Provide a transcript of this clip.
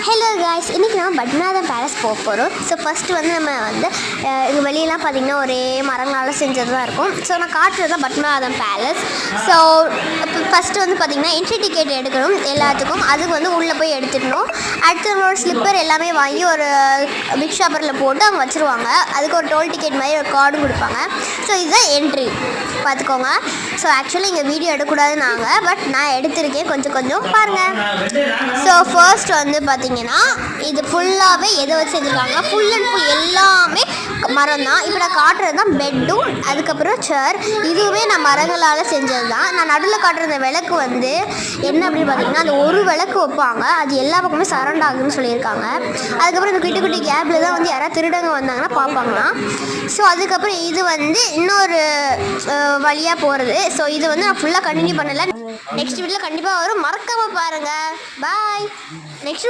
Hello guys, இன்றைக்கி நம்ம Padmanathan palace போக போகிறோம். ஸோ ஃபஸ்ட்டு வந்து நம்ம வந்து இங்கே வெளியெல்லாம் பார்த்திங்கன்னா ஒரே மரங்களால் செஞ்சது தான் இருக்கும். ஸோ நான் காட்டுறது தான் பத்மநாதன் பேலஸ். ஸோ இப்போ ஃபஸ்ட்டு வந்து பார்த்திங்கன்னா என்ட்ரி டிக்கெட் எடுக்கணும் எல்லாத்துக்கும். அதுக்கு வந்து உள்ளே போய் எடுத்துடணும். அடுத்து நம்மளோட ஸ்லிப்பர் எல்லாமே வாங்கி ஒரு பிக் ஷாப்பரில் போட்டு அவங்க வச்சுருவாங்க. அதுக்கு ஒரு டோல் டிக்கெட் மாதிரி ஒரு கார்டும் கொடுப்பாங்க. ஸோ இதுதான் என்ட்ரி பார்த்துக்கோங்க. ஸோ ஆக்சுவலி இங்கே வீடியோ எடுக்கக்கூடாது நாங்கள், பட் நான் எடுத்திருக்கேன், கொஞ்சம் கொஞ்சம் பாருங்கள். ஸோ ஃபர்ஸ்ட் வந்து பார்த்திங்கன்னா இது ஃபுல்லாகவே எதை வச்சு செஞ்சுருக்காங்க, ஃபுல் அண்ட் ஃபுல் எல்லாமே மரம் தான். இப்போ நான் காட்டுறது தான் பெட்டும், அதுக்கப்புறம் சேர். இதுவுமே நான் மரங்களால் செஞ்சது தான். நான் நடுவில் காட்டுற இந்த விளக்கு வந்து என்ன அப்படின்னு பார்த்திங்கன்னா, அந்த ஒரு விளக்கு வைப்பாங்க, அது எல்லா பக்கமே சரௌண்ட் ஆகுதுன்னு சொல்லியிருக்காங்க. அதுக்கப்புறம் இந்த குட்டி குட்டி கேப்பில் தான் வந்து யாராவது திருடங்க வந்தாங்கன்னா பார்ப்பாங்களாம். ஸோ அதுக்கப்புறம் இது வந்து இன்னொரு வழியாக போகிறது. ஸோ இது வந்து நான் ஃபுல்லாக கண்டினியூ பண்ணலை. நெக்ஸ்ட் வீடியோவில் கண்டிப்பாக வரும், மறக்காமல் பாருங்கள். பாய். நெக்ஸ்ட்